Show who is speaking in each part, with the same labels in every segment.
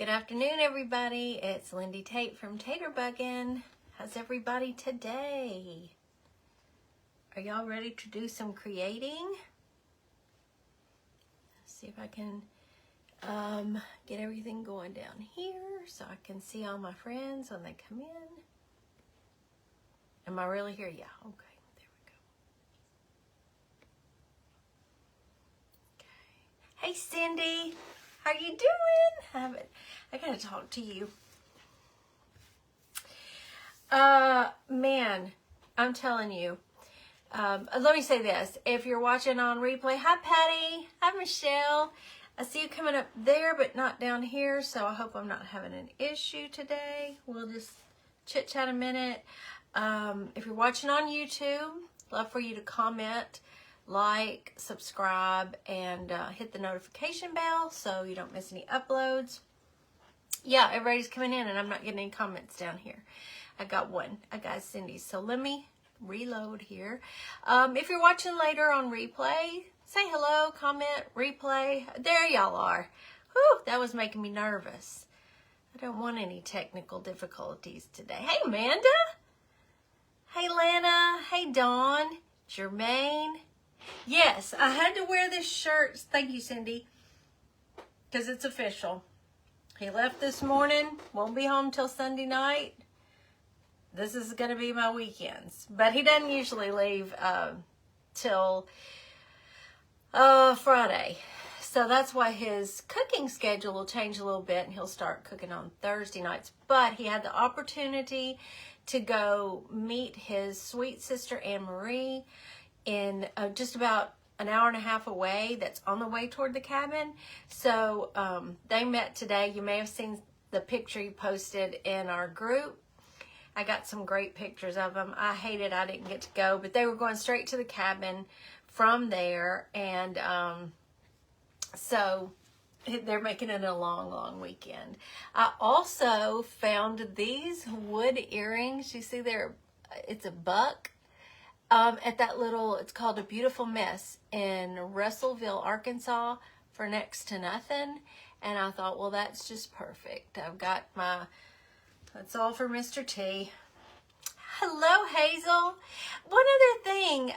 Speaker 1: Good afternoon, everybody. It's Lindy Tate from Taterbuggin. How's everybody today? Are y'all ready to do some creating? Let's see if I can get everything going down here so I can see all my friends when they come in. Am I really here? Yeah, okay, there we go. Okay. Hey, Cindy, how you doing? I gotta talk to you. Man, I'm telling you. Let me say this. If you're watching on replay, hi, Patty. Hi, Michelle. I see you coming up there, but not down here, so I hope I'm not having an issue today. We'll just chit-chat a minute. If you're watching on YouTube, love for you to comment, like, subscribe, and hit the notification bell so you don't miss any uploads. Yeah, everybody's coming in, and I'm not getting any comments down here. I got one. I got Cindy's. So let me reload here. If you're watching later on replay, say hello, comment, replay. There y'all are. Whew, that was making me nervous. I don't want any technical difficulties today. Hey, Amanda. Hey, Lana. Hey, Dawn. Jermaine. Yes, I had to wear this shirt. Thank you, Cindy. Because it's official. He left this morning. Won't be home till Sunday night. This is going to be my weekends. But he doesn't usually leave till Friday. So that's why his cooking schedule will change a little bit, and he'll start cooking on Thursday nights. But he had the opportunity to go meet his sweet sister Anne Marie in just about an hour and a half away, that's on the way toward the cabin. So they met today. You may have seen the picture you posted in our group. I got some great pictures of them. I hated I didn't get to go, but they were going straight to the cabin from there. And so they're making it a long, long weekend. I also found these wood earrings. You see there, it's a buck. At that little, it's called A Beautiful Mess in Russellville, Arkansas, for next to nothing. And I thought, well, that's just perfect. I've got my, that's all for Mr. T. Hello, Hazel. One other thing.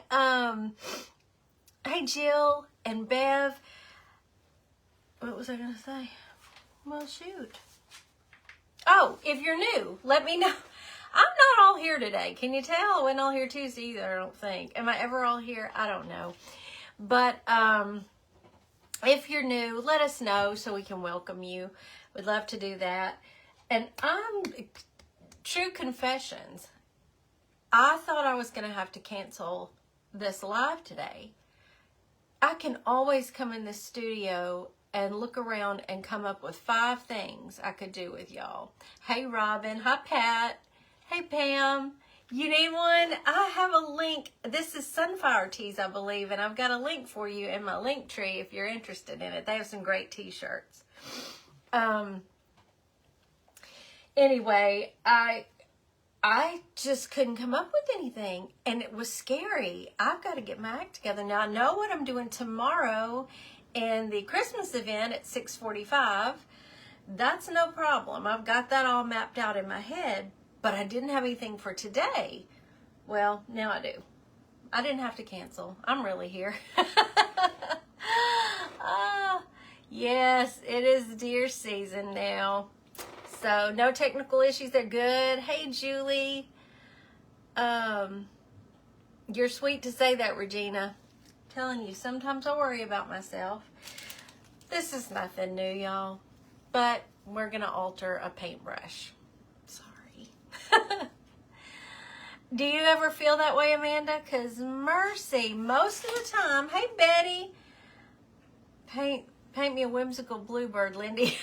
Speaker 1: Hey, Jill and Bev. What was I going to say? Well, shoot. Oh, if you're new, let me know. I'm not all here today. Can you tell? I wasn't all here Tuesday either, I don't think. Am I ever all here? I don't know. But if you're new, let us know so we can welcome you. We'd love to do that. And true confessions. I thought I was going to have to cancel this live today. I can always come in this studio and look around and come up with 5 things I could do with y'all. Hey, Robin. Hi, Pat. Hey, Pam, you need one? I have a link. This is Sunfire Tees, I believe, and I've got a link for you in my link tree if you're interested in it. They have some great t-shirts. Anyway, I just couldn't come up with anything, and it was scary. I've got to get my act together. Now, I know what I'm doing tomorrow in the Christmas event at 6:45. That's no problem. I've got that all mapped out in my head. But I didn't have anything for today. Well, now I do. I didn't have to cancel. I'm really here. Yes, it is deer season now. So no technical issues. They're good. Hey, Julie. You're sweet to say that, Regina. I'm telling you, sometimes I worry about myself. This is nothing new, y'all. But we're going to alter a paintbrush. Do you ever feel that way, Amanda? Because mercy, most of the time. Hey, Betty. Paint me a whimsical bluebird, Lindy.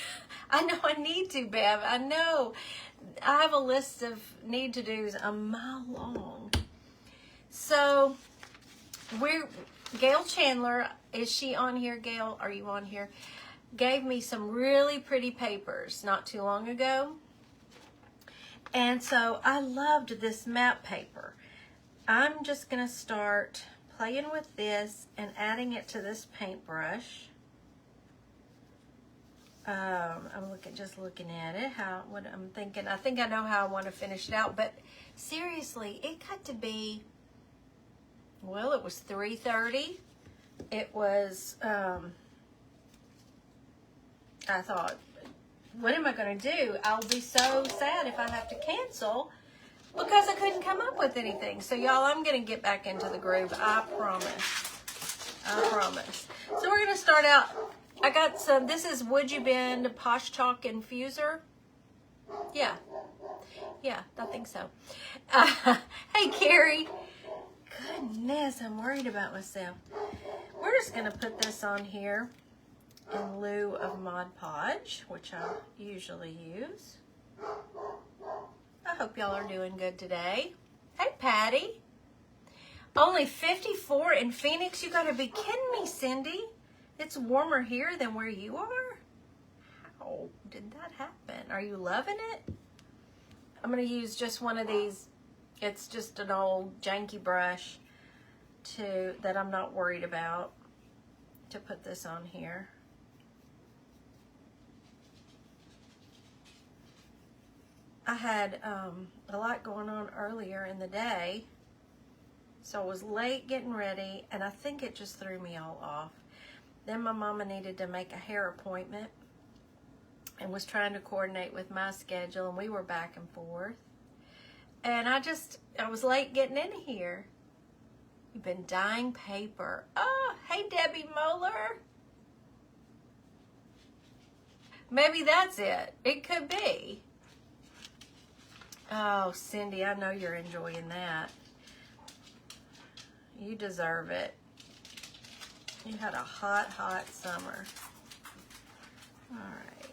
Speaker 1: I know I need to, Bev. I know. I have a list of need to do's a mile long. So, Gail Chandler, is she on here? Gail, are you on here? Gave me some really pretty papers not too long ago. And so I loved this map paper. I'm just going to start playing with this and adding it to this paintbrush. I'm just looking at it, what I'm thinking. I think I know how I want to finish it out, but seriously, it got to be, well, it was 3:30. It was, I thought, what am I going to do? I'll be so sad if I have to cancel because I couldn't come up with anything. So y'all, I'm going to get back into the groove. I promise. I promise. So we're going to start out. I got some, this is Would You Bend Posh Chalk Infuser. Yeah. Yeah, I think so. Hey, Carrie. Goodness, I'm worried about myself. We're just going to put this on here in lieu of Mod Podge, which I usually use. I hope y'all are doing good today. Hey, Patty. Only 54 in Phoenix? You gotta be kidding me, Cindy. It's warmer here than where you are? How did that happen? Are you loving it? I'm gonna use just one of these. It's just an old janky brush that I'm not worried about to put this on here. I had a lot going on earlier in the day, so I was late getting ready, and I think it just threw me all off. Then my mama needed to make a hair appointment and was trying to coordinate with my schedule, and we were back and forth. And I was late getting in here. You've been dyeing paper. Oh, hey, Debbie Moeller. Maybe that's it. It could be. Oh, Cindy, I know you're enjoying that. You deserve it. You had a hot, hot summer. All right.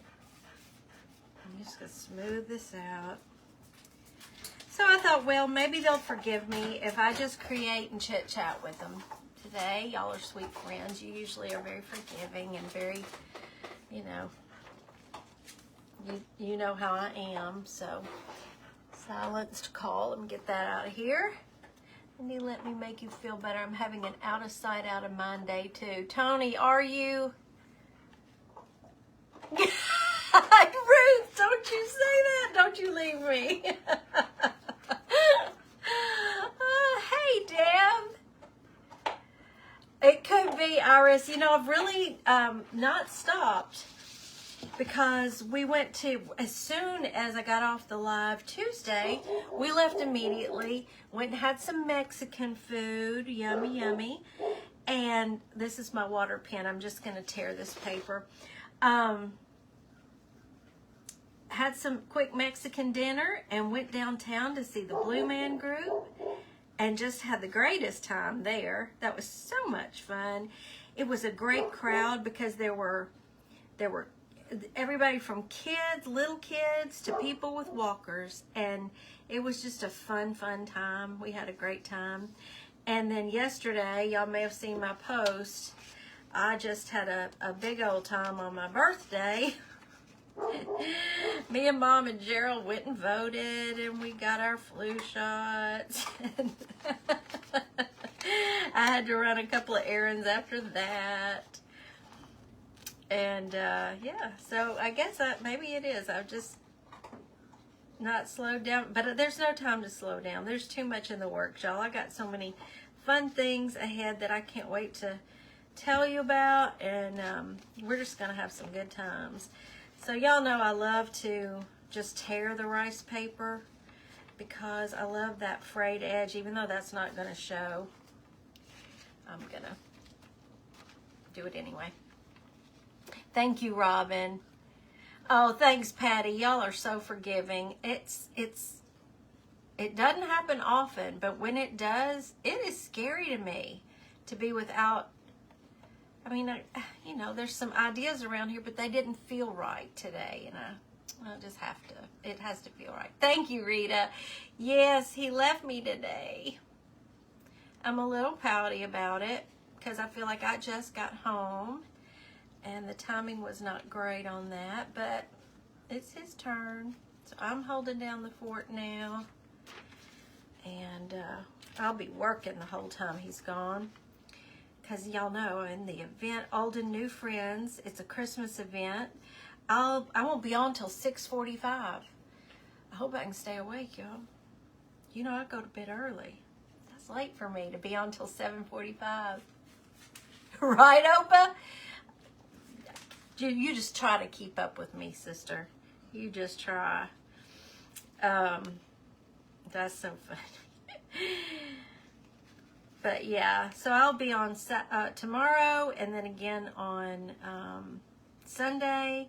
Speaker 1: I'm just going to smooth this out. So I thought, well, maybe they'll forgive me if I just create and chit-chat with them today. Y'all are sweet friends. You usually are very forgiving and very, you know how I am, so... Silenced call. Let me get that out of here. And you let me make you feel better. I'm having an out of sight, out of mind day too. Tony, are you? Ruth, don't you say that. Don't you leave me. Hey, Deb. It could be, Iris. You know, I've really not stopped. Because we went to, as soon as I got off the live Tuesday, we left immediately, went and had some Mexican food, yummy, yummy. And this is my water pen. I'm just going to tear this paper. Had some quick Mexican dinner and went downtown to see the Blue Man Group and just had the greatest time there. That was so much fun. It was a great crowd because there were everybody from kids, little kids, to people with walkers, and it was just a fun time. We had a great time. And then yesterday, y'all may have seen my post, I just had a big old time on my birthday. Me and Mom and Gerald went and voted, and we got our flu shots. I had to run a couple of errands after that. And yeah, so I guess maybe it is. I've just not slowed down. But there's no time to slow down. There's too much in the works, y'all. I got so many fun things ahead that I can't wait to tell you about. And we're just going to have some good times. So y'all know I love to just tear the rice paper because I love that frayed edge, even though that's not going to show. I'm going to do it anyway. Thank you, Robin. Oh, thanks, Patty. Y'all are so forgiving. It doesn't happen often, but when it does, it is scary to me to be without. I mean, you know, there's some ideas around here, but they didn't feel right today, and I just have to. It has to feel right. Thank you, Rita. Yes, he left me today. I'm a little pouty about it because I feel like I just got home. And the timing was not great on that, but it's his turn. So I'm holding down the fort now. And I'll be working the whole time he's gone. Because y'all know, in the event, Old and New Friends, it's a Christmas event. I won't be on till 6:45. I hope I can stay awake, y'all. You know, I go to bed early. That's late for me to be on till 7:45. Right, Opa? You just try to keep up with me, sister. You just try. That's so funny. But yeah, so I'll be on tomorrow, and then again on Sunday.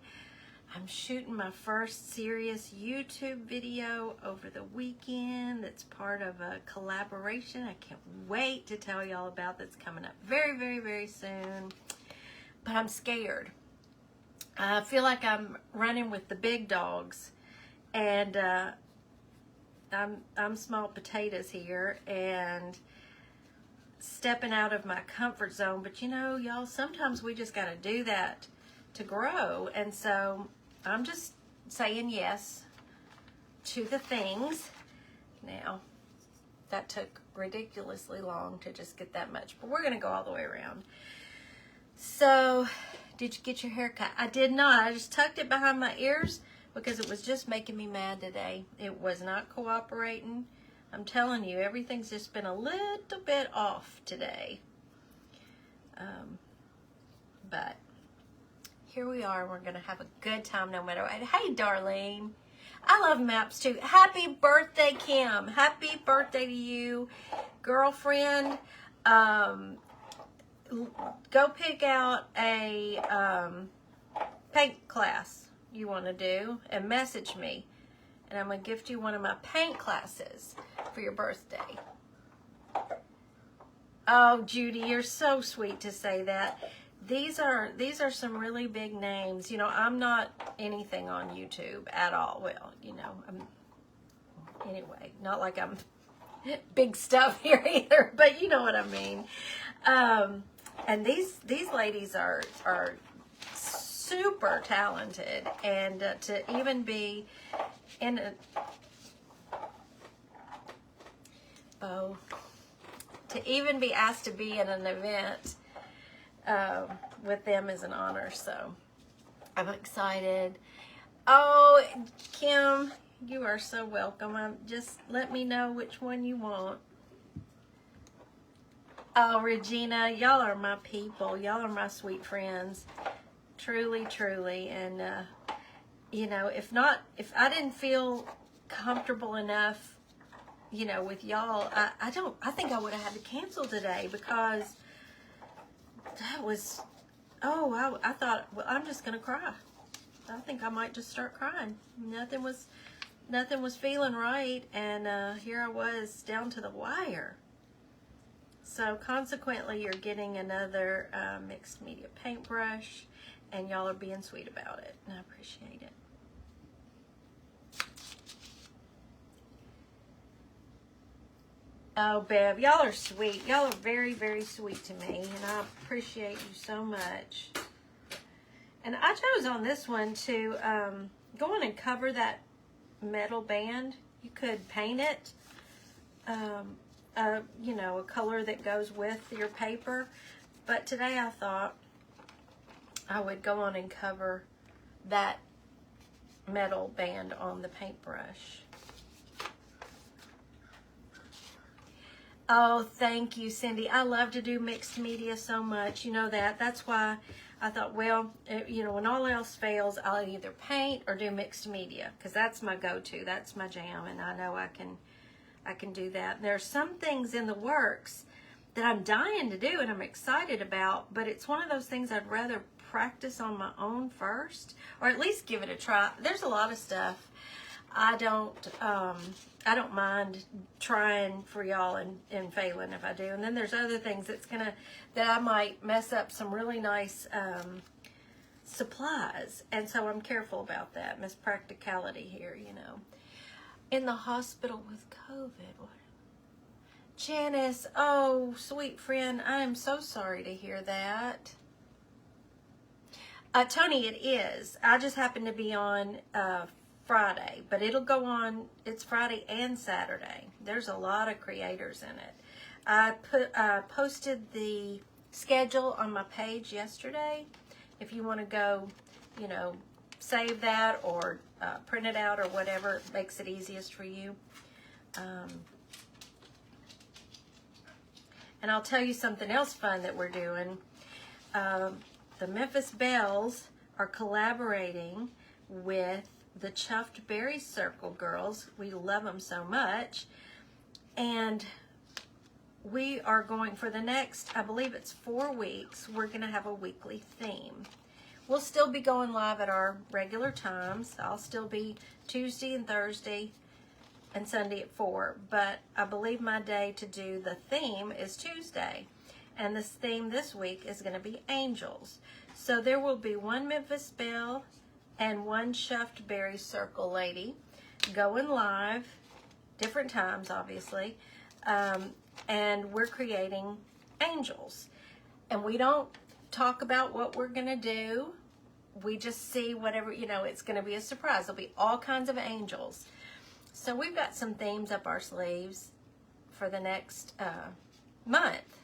Speaker 1: I'm shooting my first serious YouTube video over the weekend. That's part of a collaboration I can't wait to tell y'all about. That's coming up very, very, very soon. But I'm scared. I feel like I'm running with the big dogs, and I'm small potatoes here and stepping out of my comfort zone. But you know, y'all, sometimes we just got to do that to grow. And so I'm just saying yes to the things. Now, that took ridiculously long to just get that much, but we're going to go all the way around. So, did you get your hair cut? I did not. I just tucked it behind my ears because it was just making me mad today. It was not cooperating. I'm telling you, everything's just been a little bit off today. But here we are. We're going to have a good time no matter what. Hey, Darlene. I love maps too. Happy birthday, Kim. Happy birthday to you, girlfriend. Go pick out a paint class you want to do and message me. And I'm going to gift you one of my paint classes for your birthday. Oh, Judy, you're so sweet to say that. These are some really big names. You know, I'm not anything on YouTube at all. Well, you know, anyway, not like I'm big stuff here either, but you know what I mean. And these ladies are super talented, and to even be in a to even be asked to be in an event with them is an honor. So I'm excited. Oh, Kim, you are so welcome. Just let me know which one you want. Oh, Regina, y'all are my people. Y'all are my sweet friends. Truly, truly. And, you know, if I didn't feel comfortable enough, you know, with y'all, I think I would have had to cancel today because that was, I thought, well, I'm just going to cry. I think I might just start crying. Nothing was feeling right. And here I was down to the wire. So consequently, you're getting another mixed media paintbrush, and y'all are being sweet about it, and I appreciate it. Oh, Bev, y'all are sweet. Y'all are very, very sweet to me, and I appreciate you so much. And I chose on this one to go on and cover that metal band. You could paint it. You know, a color that goes with your paper. But today I thought I would go on and cover that metal band on the paintbrush. Oh, thank you, Cindy. I love to do mixed media so much. You know that. That's why I thought, well, you know, when all else fails, I'll either paint or do mixed media, because that's my go-to. That's my jam, and I know I can do that. There's some things in the works that I'm dying to do and I'm excited about, but it's one of those things I'd rather practice on my own first, or at least give it a try. There's a lot of stuff I don't mind trying for y'all and failing if I do. And then there's other things that I might mess up some really nice supplies. And so I'm careful about that. Miss Practicality here, you know. In the hospital with COVID. What? Janice, oh, sweet friend, I am so sorry to hear that. Tony, it is. I just happen to be on Friday, but it'll go on, it's Friday and Saturday. There's a lot of creators in it. I posted the schedule on my page yesterday. If you want to go, you know, save that or print it out or whatever makes it easiest for you. And I'll tell you something else fun that we're doing. The Memphis Belles are collaborating with the Chuffed Berry Circle girls. We love them so much. And we are going, for the next, I believe it's 4 weeks, we're going to have a weekly theme. We'll still be going live at our regular times. I'll still be Tuesday and Thursday and Sunday at 4. But I believe my day to do the theme is Tuesday. And this theme this week is going to be angels. So there will be one Memphis Belle and one Chuffed Berry Circle lady going live, different times obviously, and we're creating angels. And we don't talk about what we're going to do. We just see whatever, you know, it's going to be a surprise. There'll be all kinds of angels. So we've got some themes up our sleeves for the next month.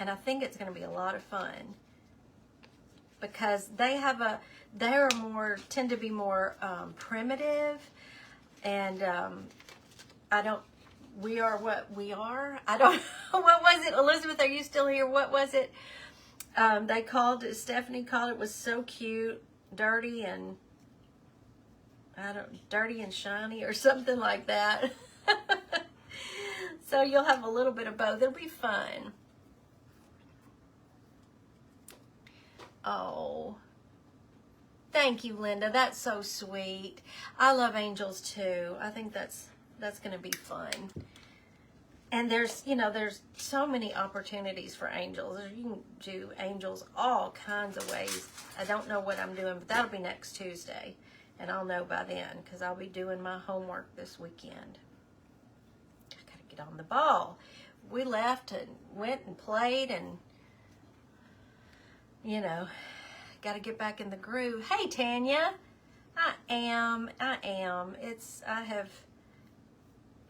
Speaker 1: And I think it's going to be a lot of fun because tend to be more primitive, and we are what we are. I don't know, what was it? Elizabeth, are you still here? What was it? Stephanie called it, was so cute, dirty and shiny or something like that. So you'll have a little bit of both. It'll be fun. Oh, thank you, Linda. That's so sweet. I love angels too. I think that's going to be fun. And there's so many opportunities for angels. You can do angels all kinds of ways. I don't know what I'm doing, but that'll be next Tuesday. And I'll know by then because I'll be doing my homework this weekend. I got to get on the ball. We left and went and played and, got to get back in the groove. Hey, Tanya. I am. I have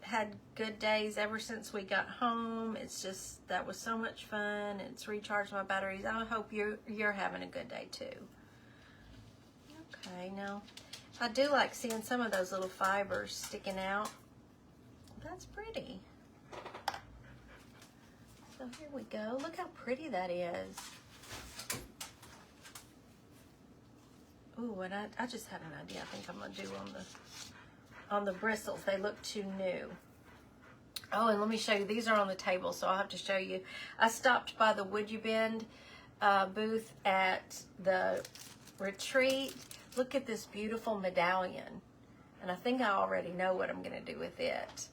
Speaker 1: had good days ever since we got home. It's just, that was so much fun. It's recharged my batteries. I hope you're having a good day too. Okay, now I do like seeing some of those little fibers sticking out. That's pretty. So here we go. Look how pretty that is. Ooh, and I just had an idea. I think I'm gonna do on the bristles. They look too new. Oh, and let me show you. These are on the table, so I'll have to show you. I stopped by the Would You Bend booth at the retreat. Look at this beautiful medallion. And I think I already know what I'm gonna do with it.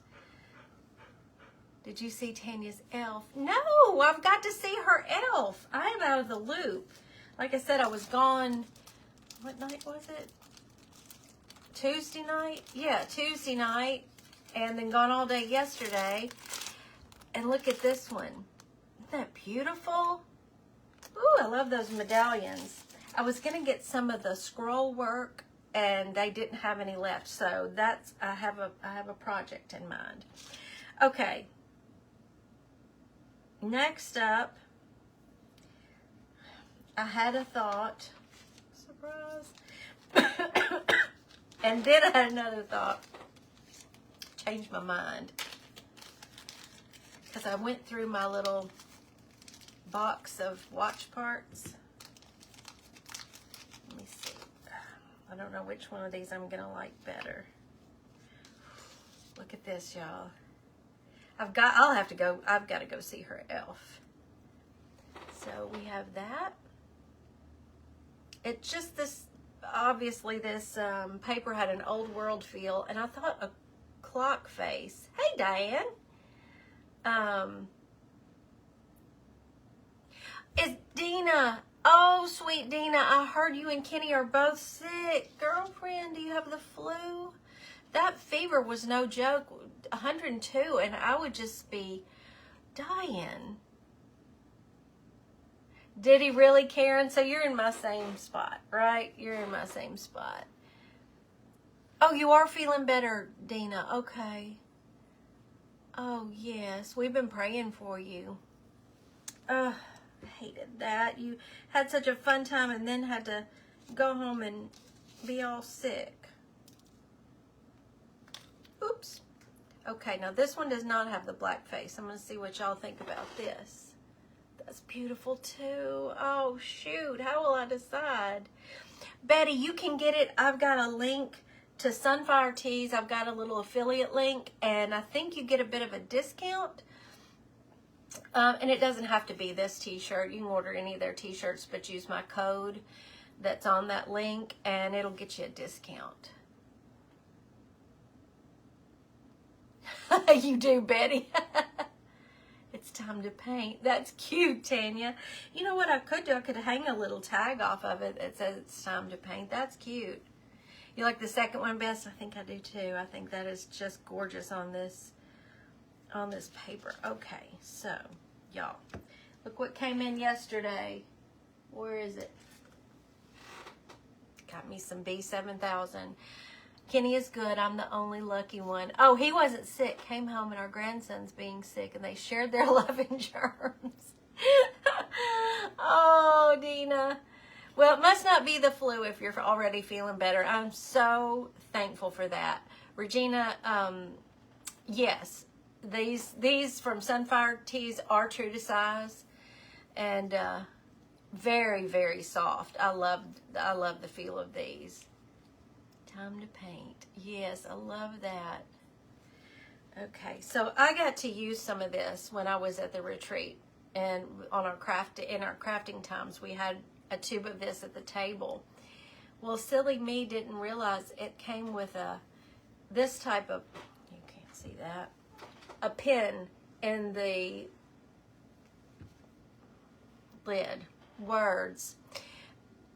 Speaker 1: Did you see Tanya's elf? No, I've got to see her elf. I am out of the loop. Like I said, I was gone. What night was it? Tuesday night? Yeah, Tuesday night. And then gone all day yesterday. And look at this one. Isn't that beautiful? Ooh, I love those medallions. I was going to get some of the scroll work, and they didn't have any left. So that's, I have a project in mind. Okay. Next up, I had a thought. Surprise. And then I had another thought. Changed my mind. Because I went through my little box of watch parts. Let me see. I don't know which one of these I'm going to like better. Look at this, y'all. I've got to go see her elf. So we have that. It's just this, obviously this paper had an old world feel, and I thought a clock face. Hey, Diane. It's Dina. Oh, sweet Dina, I heard you and Kenny are both sick. Girlfriend, do you have the flu? That fever was no joke, 102, and I would just be dying. Did he really, Karen? So you're in my same spot, right? You're in my same spot. Oh, you are feeling better, Dina. Okay. Oh, yes. We've been praying for you. I hated that. You had such a fun time and then had to go home and be all sick. Oops. Okay, now this one does not have the black face. I'm going to see what y'all think about this. That's beautiful too. Oh, shoot. How will I decide? Betty, you can get it. I've got a link to Sunfire Tees. I've got a little affiliate link, and I think you get a bit of a discount. And it doesn't have to be this t-shirt. You can order any of their t-shirts, but use my code that's on that link, and it'll get you a discount. You do, Betty. It's time to paint. That's cute, Tanya. You know what I could do? I could hang a little tag off of it that says it's time to paint. That's cute. You like the second one best? I think I do too. I think that is just gorgeous on this paper. Okay, so y'all, look what came in yesterday. Where is it? Got me some B7000. Kenny is good. I'm the only lucky one. Oh, he wasn't sick. Came home and our grandson's being sick, and they shared their love and germs. Oh, Dina. Well, it must not be the flu if you're already feeling better. I'm so thankful for that. Regina, yes, these from Sunfire Tees are true to size, and very, very soft. I love the feel of these. Time to paint. Yes, I love that. Okay, so I got to use some of this when I was at the retreat, and on our crafting times we had a tube of this at the table. Well, silly me didn't realize it came with this type of, you can't see that, a pin in the lid, words.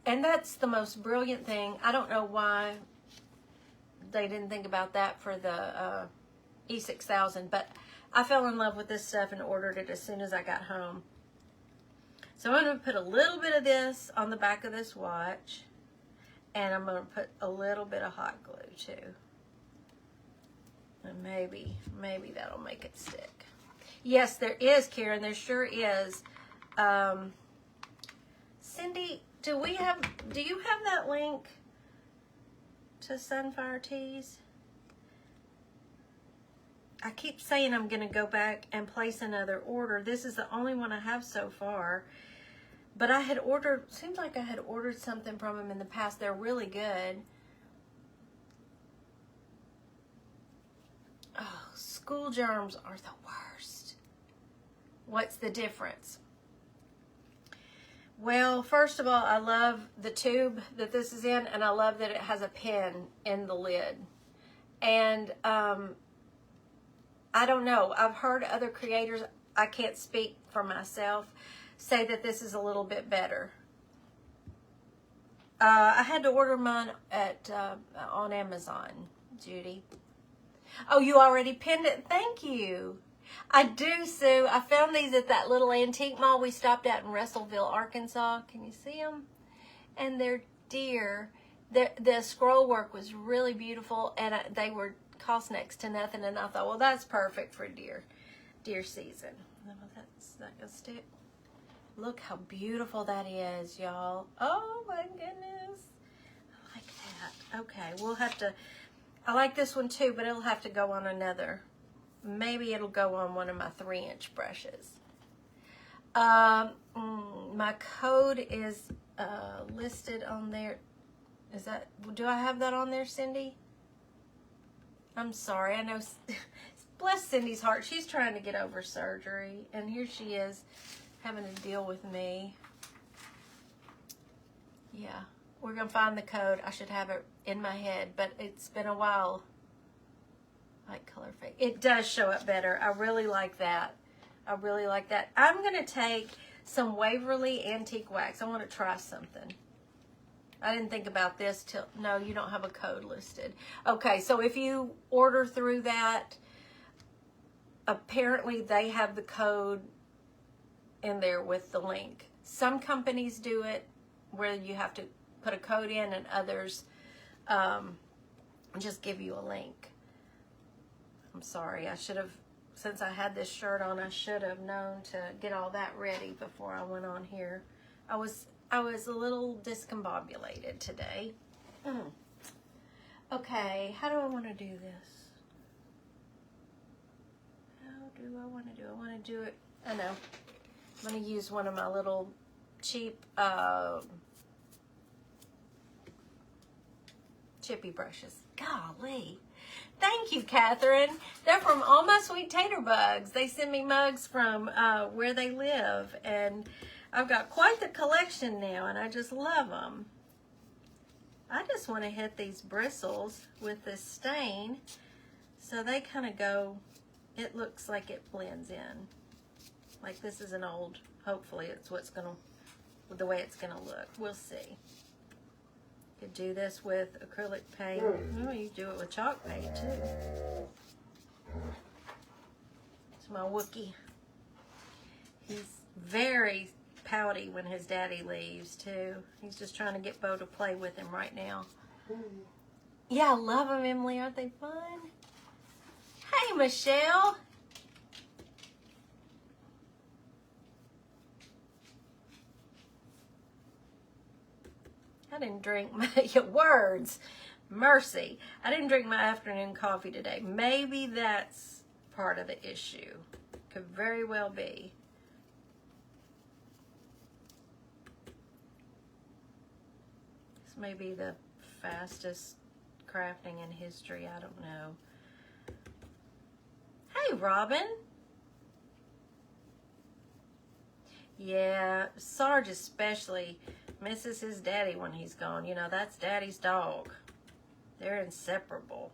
Speaker 1: And that's the most brilliant thing. I don't know why they didn't think about that for the E6000, but I fell in love with this stuff and ordered it as soon as I got home. So I'm going to put a little bit of this on the back of this watch, and I'm going to put a little bit of hot glue too. And maybe that'll make it stick. Yes, there is, Karen. There sure is. Cindy, do you have that link to Sunfire Tees? I keep saying I'm going to go back and place another order. This is the only one I have so far. But I had ordered, seems like I had ordered something from them in the past. They're really good. Oh, school germs are the worst. What's the difference? Well, first of all, I love the tube that this is in, and I love that it has a pin in the lid. And I don't know. I've heard other creators, I can't speak for myself, say that this is a little bit better. I had to order mine on Amazon, Judy. Oh, you already pinned it? Thank you. I do, Sue. I found these at that little antique mall we stopped at in Russellville, Arkansas. Can you see them? And they're deer. The scroll work was really beautiful, and they were cost next to nothing. And I thought, well, that's perfect for deer season. That's not gonna stick. Look how beautiful that is, y'all. Oh my goodness. I like that. Okay, we'll have to, I like this one too, but it'll have to go on another. Maybe it'll go on one of my 3-inch brushes. My code is listed on there. Is that, do I have that on there, Cindy? I'm sorry. I know, bless Cindy's heart. She's trying to get over surgery, and here she is having to deal with me. Yeah, we're going to find the code. I should have it in my head, but it's been a while. Light color fade. It does show up better. I really like that. I really like that. I'm going to take some Waverly Antique Wax. I want to try something. I didn't think about this till, no, you don't have a code listed. Okay, so if you order through that, apparently they have the code in there with the link. Some companies do it where you have to put a code in, and others just give you a link. I'm sorry, I should have, since I had this shirt on, I should have known to get all that ready before I went on here. I was a little discombobulated today. Mm. Okay, how do I want to do this? How do I want to do it? I want to do it, I know. I'm going to use one of my little cheap chippy brushes. Golly. Thank you, Catherine. They're from All My Sweet Tater Bugs. They send me mugs from where they live, and I've got quite the collection now, and I just love them. I just want to hit these bristles with this stain so they kind of go, it looks like it blends in. Like this is an old, hopefully it's what's going to, the way it's going to look. We'll see. Could do this with acrylic paint. Oh, you do it with chalk paint too. It's my Wookie. He's very pouty when his daddy leaves too. He's just trying to get Bo to play with him right now. Yeah, I love them, Emily. Aren't they fun? Hey, Michelle. I didn't drink my words. Mercy. I didn't drink my afternoon coffee today. Maybe that's part of the issue. Could very well be. This may be the fastest crafting in history. I don't know. Hey, Robin. Yeah, Sarge especially misses his daddy when he's gone. You know, that's daddy's dog. They're inseparable.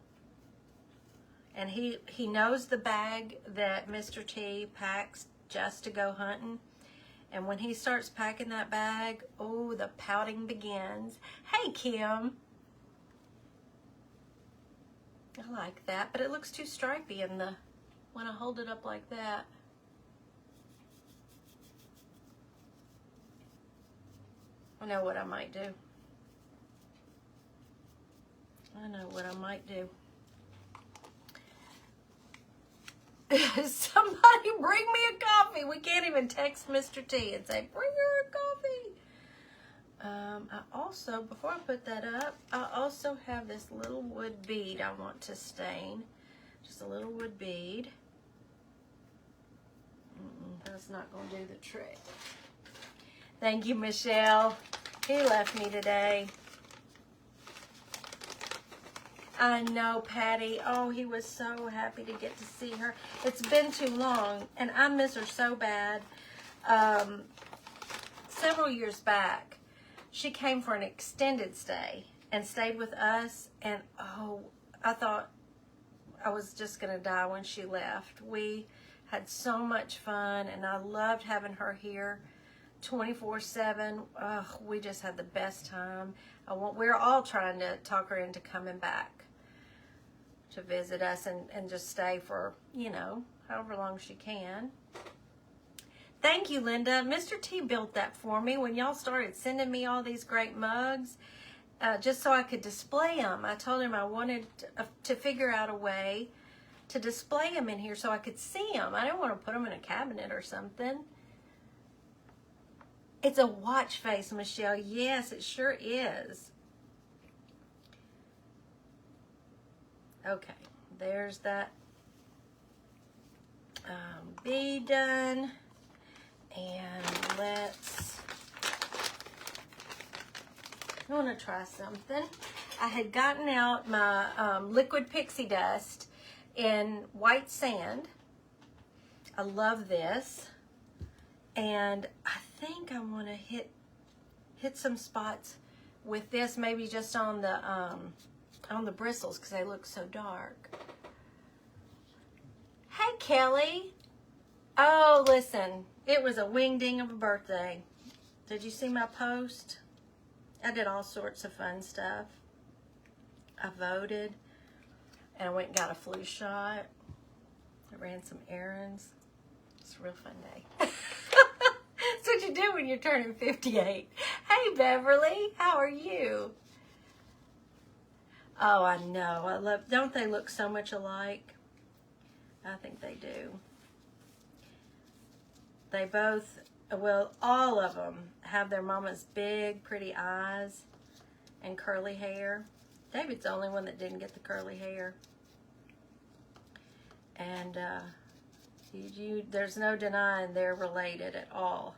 Speaker 1: And he knows the bag that Mr. T packs just to go hunting. And when he starts packing that bag, oh, the pouting begins. Hey, Kim. I like that, but it looks too stripy in the when I hold it up like that. I know what I might do. I know what I might do. Somebody bring me a coffee. We can't even text Mr. T and say, bring her a coffee. I also, before I put that up, I also have this little wood bead I want to stain. Just a little wood bead. That's not going to do the trick. Thank you, Michelle. He left me today. I know, Patty. Oh, he was so happy to get to see her. It's been too long, and I miss her so bad. Several years back, she came for an extended stay and stayed with us, and oh, I thought I was just going to die when she left. We had so much fun, and I loved having her here 24/7. We just had the best time. We're all trying to talk her into coming back to visit us and just stay for, you know, however long she can. Thank you, Linda. Mr. T built that for me when y'all started sending me all these great mugs, just so I could display them. I told him I wanted to figure out a way to display them in here so I could see them. I didn't want to put them in a cabinet or something. It's a watch face, Michelle. Yes, it sure is. Okay, there's that bead done. And I want to try something. I had gotten out my liquid pixie dust in white sand. I love this. And I think I want to hit some spots with this, maybe just on the bristles because they look so dark. Hey, Kelly. Oh, listen, it was a wing-ding of a birthday. Did you see my post? I did all sorts of fun stuff. I voted, and I went and got a flu shot. I ran some errands. It's a real fun day. That's what you do when you're turning 58. Hey, Beverly, how are you? Oh, I know. Don't they look so much alike? I think they do. They both, well, all of them have their mama's big, pretty eyes. and curly hair. David's the only one that didn't get the curly hair. And there's no denying they're related at all.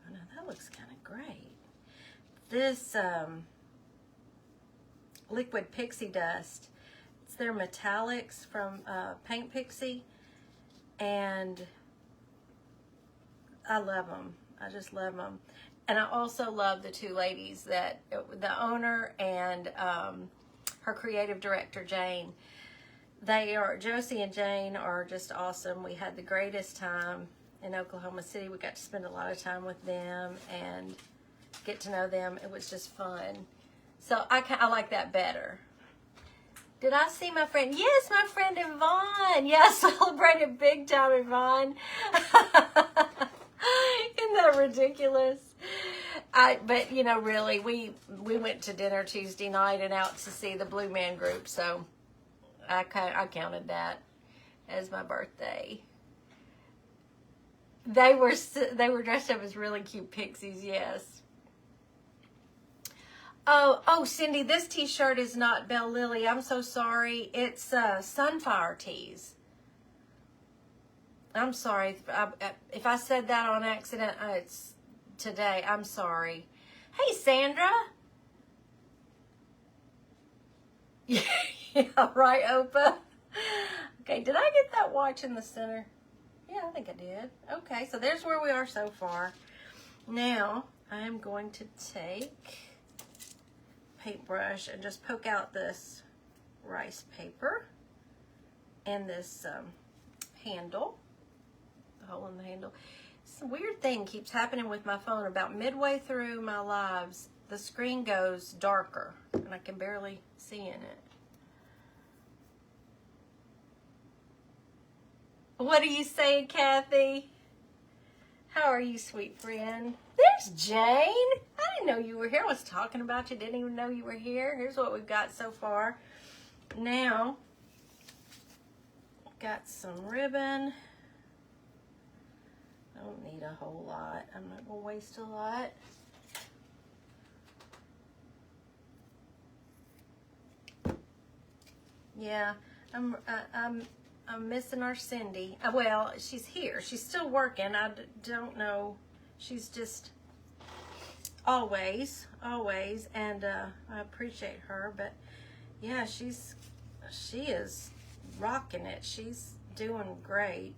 Speaker 1: Oh, no, that looks kind of great. This Liquid Pixie Dust, it's their metallics from Paint Pixie, and I love them. I just love them. And I also love the two ladies, that the owner and her creative director, Jane. They are, Josie and Jane are just awesome. We had the greatest time in Oklahoma City. We got to spend a lot of time with them and get to know them. It was just fun. So I like that better. Did I see my friend? Yes, my friend Yvonne. Yeah, I celebrated big time, Yvonne. Isn't that ridiculous? But you know, really, we went to dinner Tuesday night and out to see the Blue Man Group, so I counted that as my birthday. They were dressed up as really cute pixies, yes. Oh, Cindy, this T-shirt is not Belle Lily. I'm so sorry. It's Sunfire Tees. I'm sorry if I said that on accident. It's today. I'm sorry. Hey, Sandra. Yeah, right, Opa. Okay, did I get that watch in the center? Yeah, I think I did. Okay, so there's where we are so far. Now, I am going to take paintbrush and just poke out this rice paper and this handle, the hole in the handle. Some weird thing keeps happening with my phone. About midway through my lives, the screen goes darker and I can barely see in it. What are you saying, Kathy? How are you, sweet friend? There's Jane. I didn't know you were here. I was talking about you. Didn't even know you were here. Here's what we've got so far. Now, got some ribbon. I don't need a whole lot. I'm not going to waste a lot. Yeah, I'm missing our Cindy. Well, she's here. She's still working. I don't know. She's just always, and I appreciate her. But yeah, she is rocking it. She's doing great.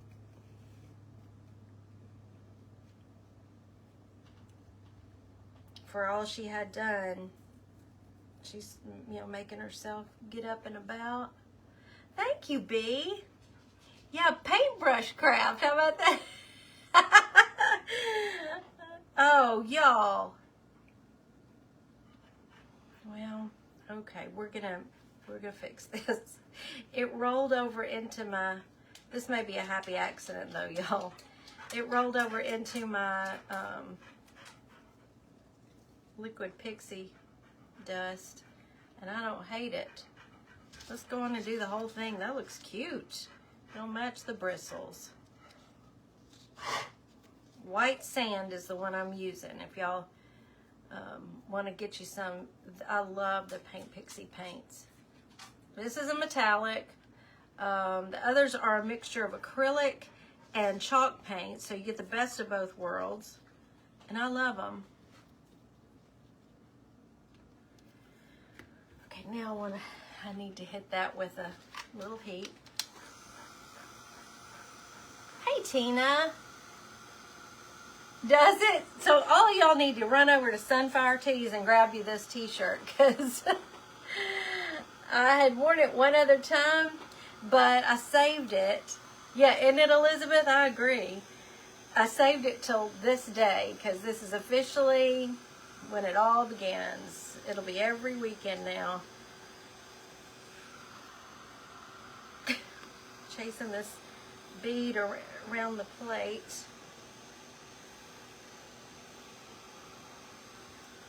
Speaker 1: For all she had done, she's, you know, making herself get up and about. Thank you, B. Yeah, paintbrush craft. How about that? Oh, y'all. Well, okay, we're gonna fix this. It rolled over into my, this may be a happy accident though, y'all. It rolled over into my Liquid Pixie Dust, and I don't hate it. Let's go on and do the whole thing. That looks cute. It'll match the bristles. White Sand is the one I'm using. If y'all want to get you some, I love the Paint Pixie paints. This is a metallic. The others are a mixture of acrylic and chalk paint, so you get the best of both worlds. And I love them. Okay, now I need to hit that with a little heat. Hey, Tina. Does it? So all of y'all need to run over to Sunfire Tees and grab you this t-shirt, because I had worn it one other time, but I saved it. Yeah, isn't it, Elizabeth? I agree. I saved it till this day, because this is officially when it all begins. It'll be every weekend now. Chasing this bead around the plate.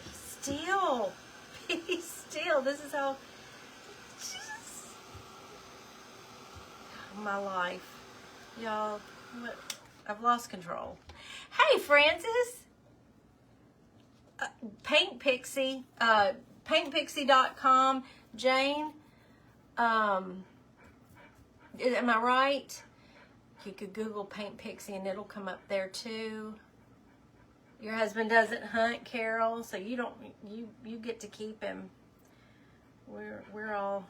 Speaker 1: Be still. This is how, Jesus. My life. Y'all, I've lost control. Hey, Francis. Paint Pixie, paintpixie.com. Jane, am I right? You could Google Paint Pixie and it'll come up there too. Your husband doesn't hunt, Carol, so you don't. You get to keep him. We're all.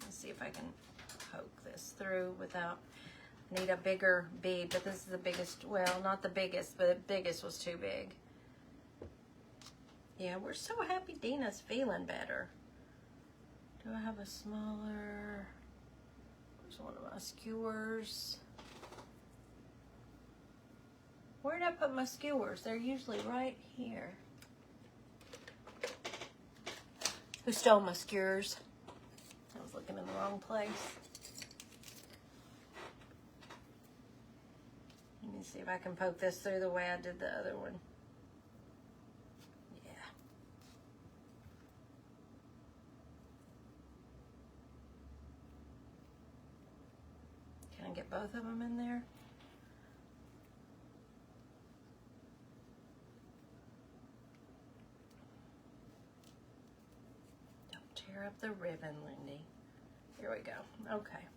Speaker 1: Let's see if I can poke this through without. Need a bigger bead, but this is the biggest. Well, not the biggest, but the biggest was too big. Yeah, we're so happy Dina's feeling better. Do I have a smaller? There's one of my skewers. Where did I put my skewers? They're usually right here. Who stole my skewers? I was looking in the wrong place. Let me see if I can poke this through the way I did the other one. Yeah. Can I get both of them in there? Don't tear up the ribbon, Lindy. Here we go. Okay.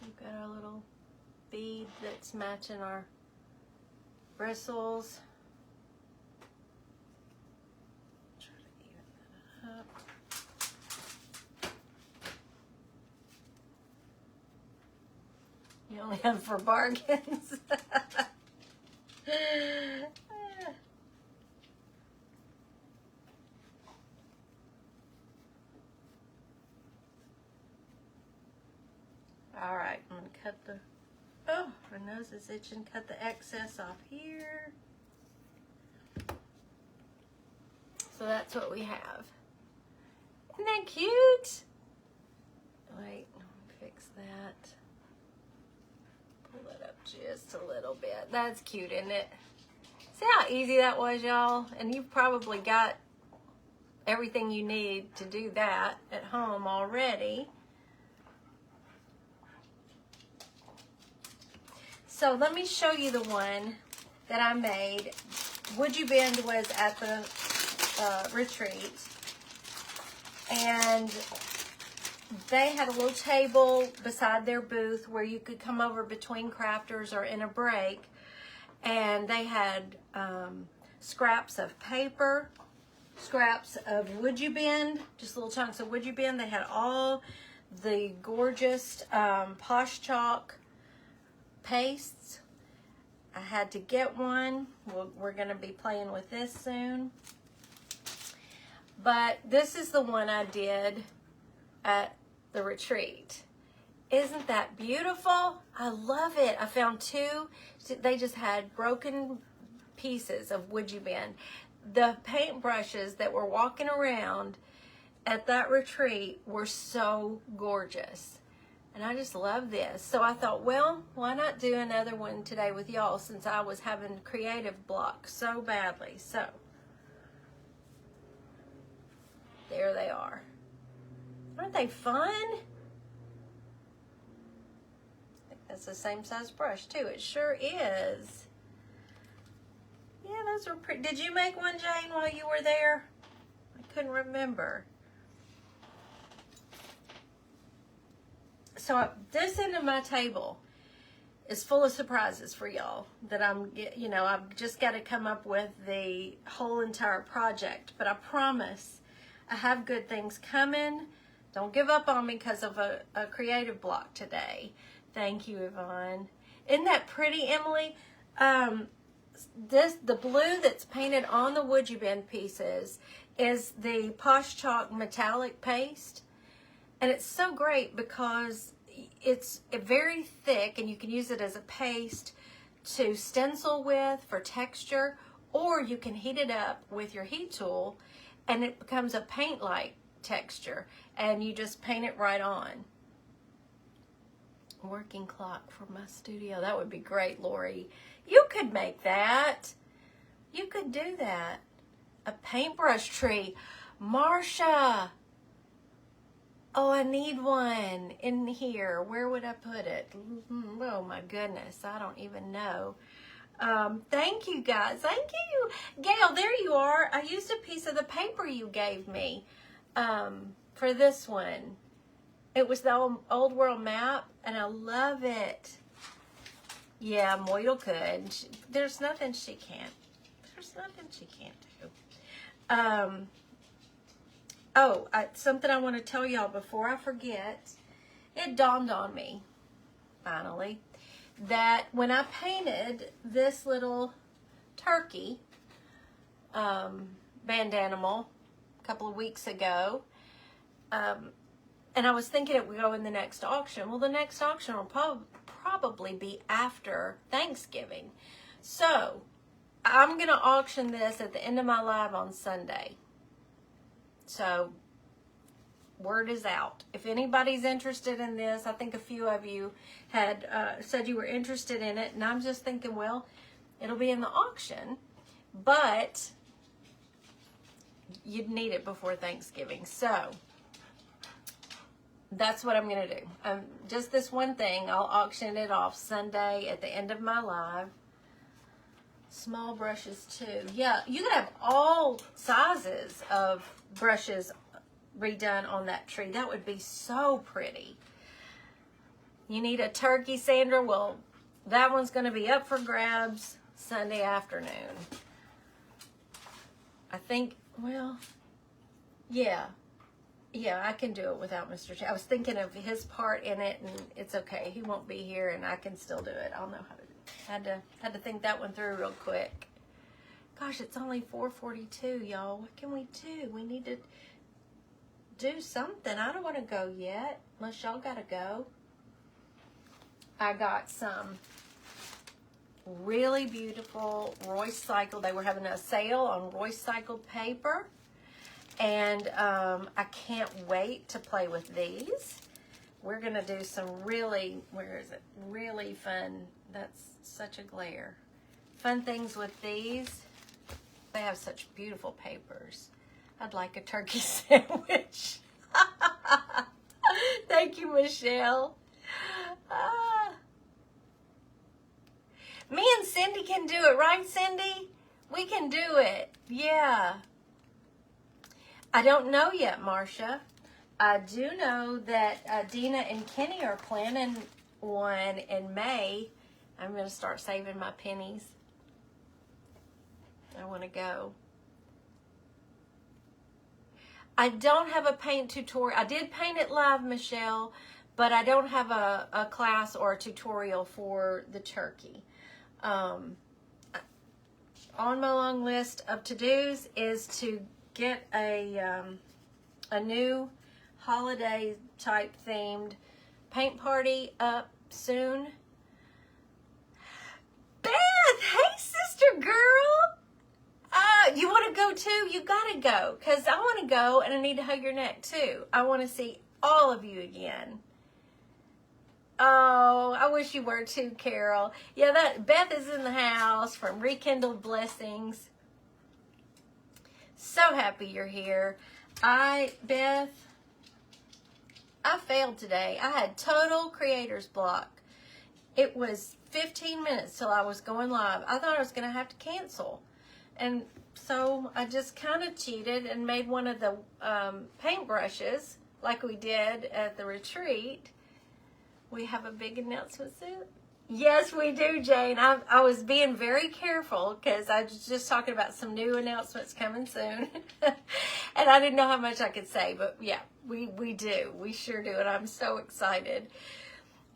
Speaker 1: We've got our little bead that's matching our bristles. Try to even that up. You only have for bargains. All right, I'm gonna cut the, oh, my nose is itching. Cut the excess off here. So that's what we have. Isn't that cute? Wait, let me fix that. Pull it up just a little bit. That's cute, isn't it? See how easy that was, y'all? And you've probably got everything you need to do that at home already. So let me show you the one that I made. Would You Bend was at the retreat, and they had a little table beside their booth where you could come over between crafters or in a break, and they had scraps of paper, scraps of Would You Bend, just little chunks of Would You Bend. They had all the gorgeous Posh Chalk pastes. I had to get one. We're going to be playing with this soon. But this is the one I did at the retreat. Isn't that beautiful? I love it. I found two. They just had broken pieces of Would You Bend. The paint brushes that were walking around at that retreat were so gorgeous. And I just love this. So I thought, well, why not do another one today with y'all, since I was having creative block so badly. So there they are. Aren't they fun? I think that's the same size brush too. It sure is. Yeah, those were pretty. Did you make one, Jane, while you were there? I couldn't remember. So this end of my table is full of surprises for y'all that I've just got to come up with the whole entire project. But I promise I have good things coming. Don't give up on me because of a creative block today. Thank you, Yvonne. Isn't that pretty, Emily? The blue that's painted on the Would You Bend pieces is the Posh Chalk metallic paste. And it's so great because it's very thick and you can use it as a paste to stencil with for texture, or you can heat it up with your heat tool and it becomes a paint-like texture and you just paint it right on. Working clock for my studio. That would be great, Lori. You could make that. You could do that. A paintbrush tree. Marsha. Oh, I need one in here. Where would I put it? Oh my goodness, I don't even know. Thank you guys. Thank you. Gail, there you are. I used a piece of the paper you gave me for this one. It was the old world map, and I love it. Yeah, Moidle could. There's nothing she can't. There's nothing she can't do. Something I want to tell y'all before I forget. It dawned on me, finally, that when I painted this little turkey band animal a couple of weeks ago, and I was thinking it would go in the next auction. Well, the next auction will probably be after Thanksgiving. So I'm going to auction this at the end of my live on Sunday. So word is out. If anybody's interested in this, I think a few of you had said you were interested in it. And I'm just thinking, well, it'll be in the auction, but you'd need it before Thanksgiving. So that's what I'm going to do. Just this one thing, I'll auction it off Sunday at the end of my live. Small brushes too. Yeah, you can have all sizes of brushes redone on that tree. That would be so pretty. You need a turkey, Sandra? Well, that one's going to be up for grabs Sunday afternoon. I think, well, yeah. Yeah, I can do it without Mr. Ch. I was thinking of his part in it, and it's okay. He won't be here, and I can still do it. I'll know how to do it. Had to think that one through real quick. Gosh, it's only 4:42, y'all. What can we do? We need to do something. I don't want to go yet, unless y'all got to go. I got some really beautiful Roycycled. They were having a sale on Roycycled paper. And I can't wait to play with these. We're going to do some really, really fun, that's such a glare. Fun things with these. They have such beautiful papers. I'd like a turkey sandwich. Thank you, Michelle. Me and Cindy can do it, right, Cindy? We can do it. Yeah. I don't know yet, Marcia. I do know that Dina and Kenny are planning one in May. I'm going to start saving my pennies. I want to go. I don't have a paint tutorial. I did paint it live, Michelle, but I don't have a class or a tutorial for the turkey. On my long list of to-dos is to get a new holiday type themed paint party up soon. Beth, hey sister girl. You want to go too? You gotta go, because I want to go and I need to hug your neck too. I want to see all of you again. Oh, I wish you were too, Carol. Yeah, that Beth is in the house from Rekindled Blessings. So happy you're here. Beth, I failed today. I had total creator's block. It was 15 minutes till I was going live. I thought I was going to have to cancel. And so I just kind of cheated and made one of the paintbrushes like we did at the retreat. We have a big announcement soon. Yes, we do, Jane. I was being very careful because I was just talking about some new announcements coming soon. And I didn't know how much I could say, but yeah, we do. We sure do, and I'm so excited.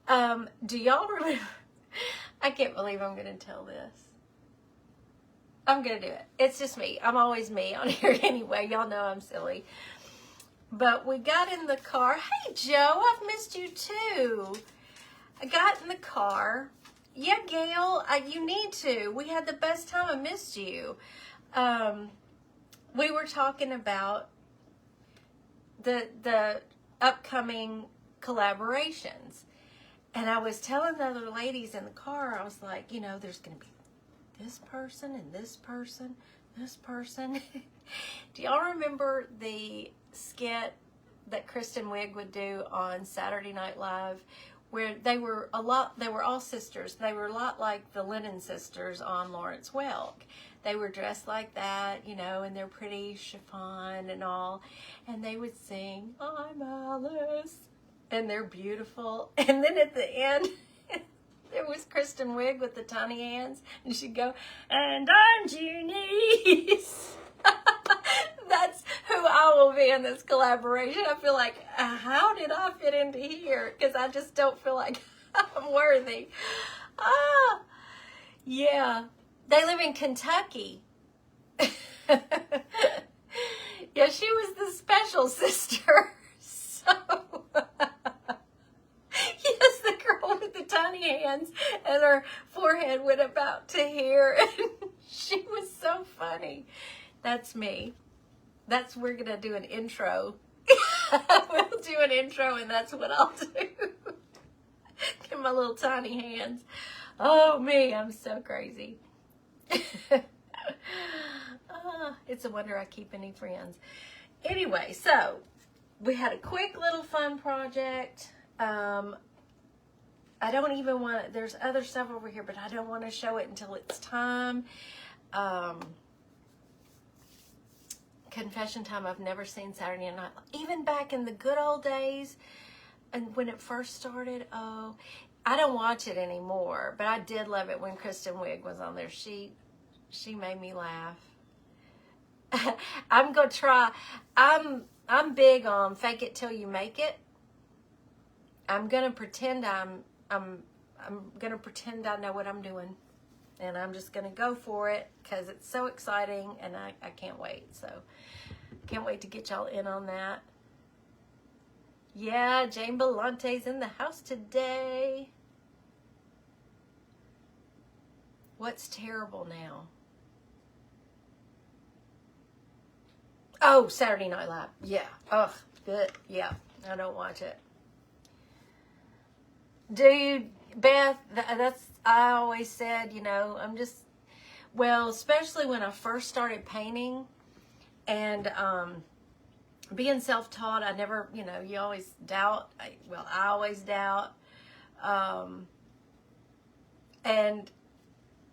Speaker 1: Do y'all remember? I can't believe I'm going to tell this. I'm going to do it. It's just me. I'm always me on here anyway. Y'all know I'm silly. But we got in the car. Hey, Joe, I've missed you too. I got in the car. Yeah, Gail, you need to. We had the best time. I missed you. We were talking about the upcoming collaborations. And I was telling the other ladies in the car, I was like, you know, there's going to be this person and this person, this person. Do y'all remember the skit that Kristen Wiig would do on Saturday Night Live, where they were all sisters. They were a lot like the Lennon sisters on Lawrence Welk. They were dressed like that, you know, and they're pretty chiffon and all. And they would sing, I'm Alice. And they're beautiful. And then at the end, there was Kristen Wiig with the tiny hands. And she'd go, and I'm Junice. That's who I will be in this collaboration. I feel like, how did I fit into here? Because I just don't feel like I'm worthy. Ah, yeah. They live in Kentucky. Yeah, she was the special sister. So, yes, the girl with the tiny hands and her forehead went about to here. And she was so funny. That's me. We're going to do an intro. We'll do an intro and that's what I'll do. Get my little tiny hands. Oh, me, I'm so crazy. It's a wonder I keep any friends. Anyway, so we had a quick little fun project. I don't even want to, there's other stuff over here, but I don't want to show it until it's time. Confession time, I've never seen Saturday Night Live. Even back in the good old days, and when it first started, oh, I don't watch it anymore, but I did love it when Kristen Wiig was on there. She made me laugh. I'm gonna try. I'm big on fake it till you make it. I'm gonna pretend I'm gonna pretend I know what I'm doing, and I'm just gonna go for it because it's so exciting, and I can't wait. So can't wait to get y'all in on that. Yeah, Jane Belante's in the house today. What's terrible now? Oh, Saturday Night Live. Yeah. Ugh. Good. Yeah. I don't watch it. Dude, Beth, I always said, you know, well, especially when I first started painting and being self-taught, I never, you know, you always doubt. I always doubt. And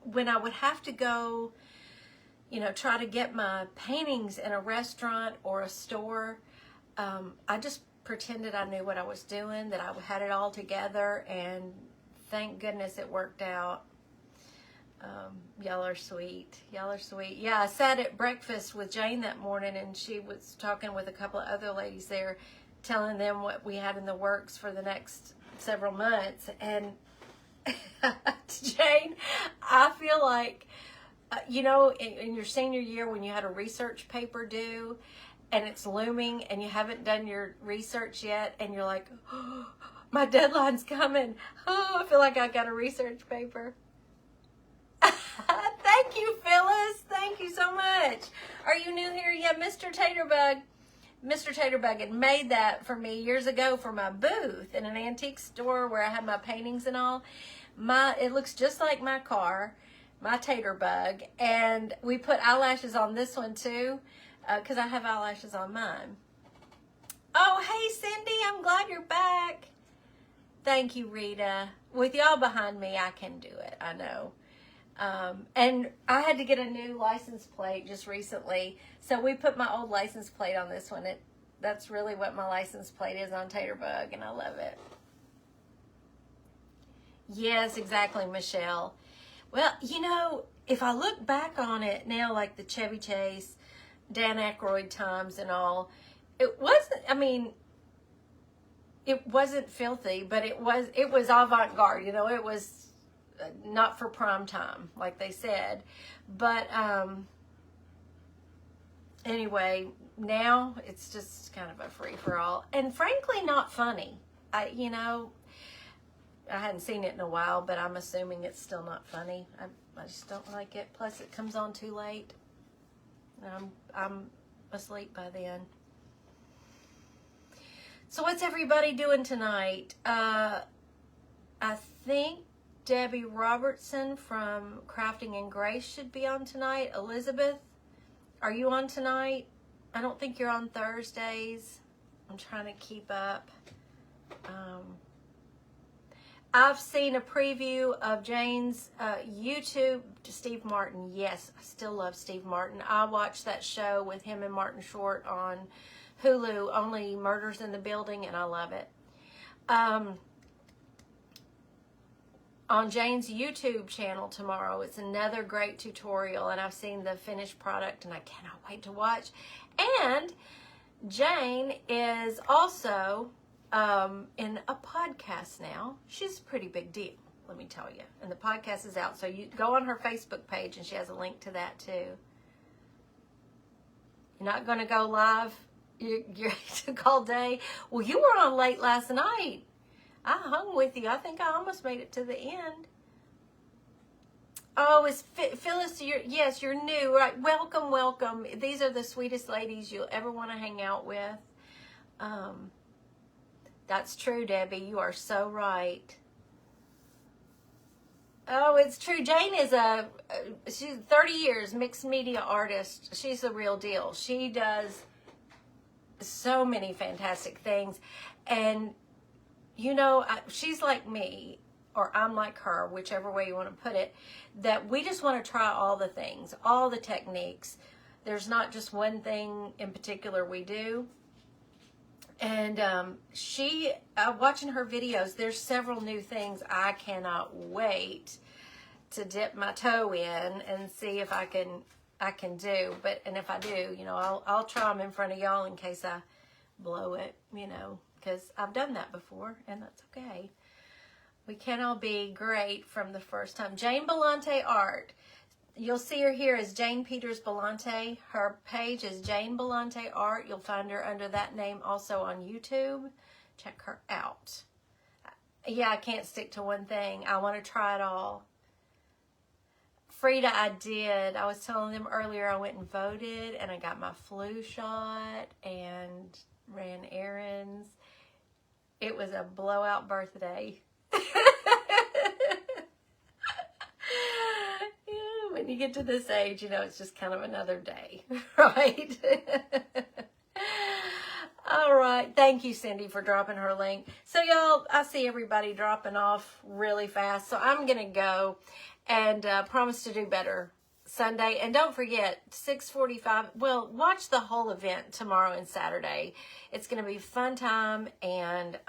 Speaker 1: when I would have to go, you know, try to get my paintings in a restaurant or a store, I just pretended I knew what I was doing, that I had it all together, and thank goodness it worked out. Y'all are sweet. Y'all are sweet. Yeah, I sat at breakfast with Jane that morning, and she was talking with a couple of other ladies there, telling them what we had in the works for the next several months. And Jane, I feel like, you know, in your senior year when you had a research paper due and it's looming and you haven't done your research yet and you're like, oh, my deadline's coming. Oh, I feel like I got a research paper. Thank you, Phyllis. Thank you so much. Are you new here? Yeah, Mr. Taterbug had made that for me years ago for my booth in an antique store where I had my paintings and all. It looks just like my car, my Taterbug, and we put eyelashes on this one too, because I have eyelashes on mine. Oh, hey, Cindy, I'm glad you're back. Thank you, Rita. With y'all behind me, I can do it, I know. And I had to get a new license plate just recently, so we put my old license plate on this one. That's really what my license plate is on Taterbug, and I love it. Yes, exactly, Michelle. Well, you know, if I look back on it now, like the Chevy Chase, Dan Aykroyd times and all, it wasn't filthy, but it was avant-garde, you know, it was not for prime time, like they said. But anyway, now it's just kind of a free-for-all, and frankly not funny. I hadn't seen it in a while, but I'm assuming it's still not funny. I just don't like it. Plus, it comes on too late. I'm asleep by then. So what's everybody doing tonight? I think Debbie Robertson from Crafting and Grace should be on tonight. Elizabeth, are you on tonight? I don't think you're on Thursdays. I'm trying to keep up. I've seen a preview of Jane's YouTube to Steve Martin. Yes, I still love Steve Martin. I watched that show with him and Martin Short on Hulu, Only Murders in the Building, and I love it. On Jane's YouTube channel tomorrow, it's another great tutorial, and I've seen the finished product, and I cannot wait to watch. And Jane is also in a podcast now. She's a pretty big deal, let me tell you. And the podcast is out, so you go on her Facebook page, and she has a link to that too. You're not going to go live? You're took all day? Well, you were on late last night. I hung with you. I think I almost made it to the end. Oh, it's Phyllis. Yes, you're new, right? Welcome, welcome. These are the sweetest ladies you'll ever want to hang out with. That's true, Debbie. You are so right. Oh, it's true. Jane is she's 30 years mixed media artist. She's the real deal. She does so many fantastic things, and you know, she's like me, or I'm like her, whichever way you want to put it, that we just want to try all the things, all the techniques. There's not just one thing in particular we do. And watching her videos, there's several new things I cannot wait to dip my toe in and see if I can do. And if I do, you know, I'll try them in front of y'all in case I blow it, you know, because I've done that before, and that's okay. We can't all be great from the first time. Jane Belante Art. You'll see her here as Jane Peters Belante. Her page is Jane Belante Art. You'll find her under that name also on YouTube. Check her out. Yeah, I can't stick to one thing. I want to try it all. Frida, I did. I was telling them earlier I went and voted, and I got my flu shot and ran errands. It was a blowout birthday. Yeah, when you get to this age, you know, it's just kind of another day, right? All right. Thank you, Cindy, for dropping her link. So, y'all, I see everybody dropping off really fast. So I'm going to go and promise to do better Sunday. And don't forget, 6:45. Well, watch the whole event tomorrow and Saturday. It's going to be a fun time. And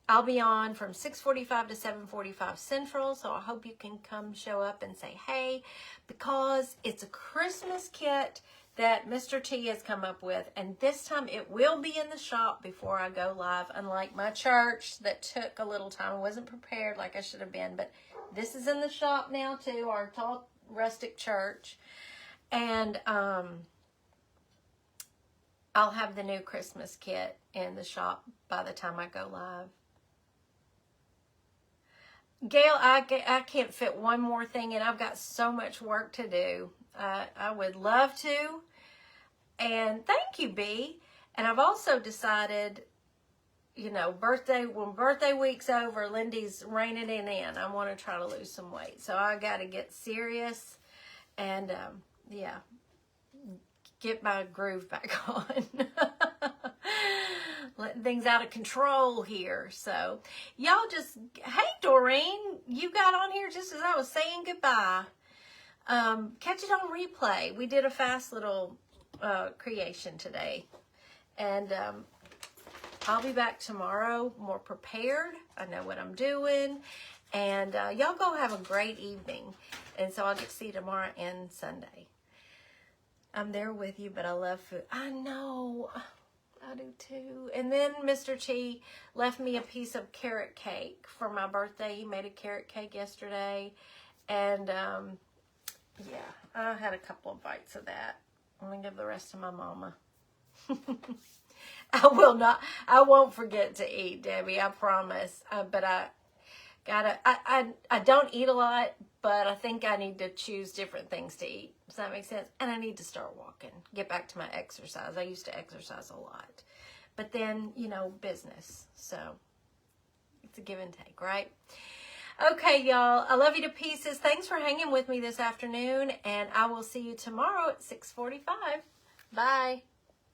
Speaker 1: I'll be on from 6:45 to 7:45 Central. So I hope you can come show up and say hey, because it's a Christmas kit that Mr. T has come up with, and this time it will be in the shop before I go live, unlike my church that took a little time. I wasn't prepared like I should have been, but this is in the shop now too, our tall rustic church, and I'll have the new Christmas kit in the shop by the time I go live. Gail, I can't fit one more thing in. I've got so much work to do. I would love to. And thank you, B. And I've also decided, you know, when birthday week's over, Lindy's reining it in. I want to try to lose some weight. So I got to get serious and, yeah, get my groove back on. Letting things out of control here. So y'all just, hey, Doreen, you got on here just as I was saying goodbye. Catch it on replay. We did a fast little creation today. And I'll be back tomorrow more prepared. I know what I'm doing. And y'all go have a great evening. And so I'll get to see you tomorrow and Sunday. I'm there with you, but I love food. I know. I do too. And then Mr. T left me a piece of carrot cake for my birthday. He made a carrot cake yesterday. And yeah, I had a couple of bites of that. I'm going to give the rest to my mama. I won't forget to eat, Debbie, I promise. But I don't eat a lot, but I think I need to choose different things to eat. Does that make sense? And I need to start walking, get back to my exercise. I used to exercise a lot. But then, you know, business. So it's a give and take, right? Okay, y'all. I love you to pieces. Thanks for hanging with me this afternoon, and I will see you tomorrow at 6:45. Bye.